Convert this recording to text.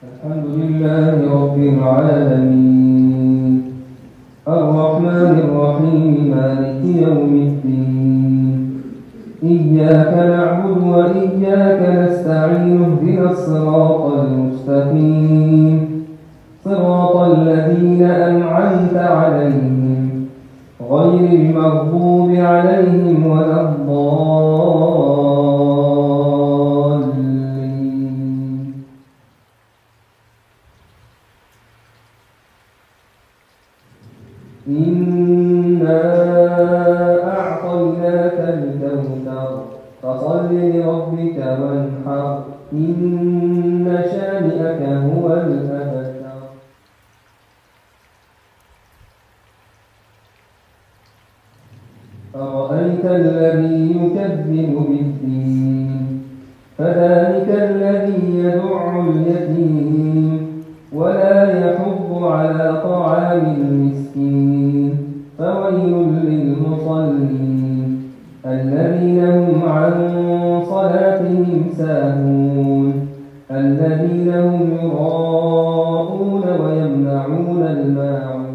الحمد لله رب العالمين الرحمن الرحيم مالك يوم الدين إياك نعبد وإياك نستعين اهدنا الصراط المستقيم صراط الذين أنعمت عليهم غير المغضوب عليهم ولا الضالين. إنا أعطيناك الكوثر فصل لربك وانحر إن شانئك هو الأبتر. أرأيت الذي يكذب بالدين فذلك الذي يدع اليتيم ولا يحض على طعام المسكين فويل للمصلين الذين هم عن صلاتهم ساهون الذين هم يراءون ويمنعون الماعون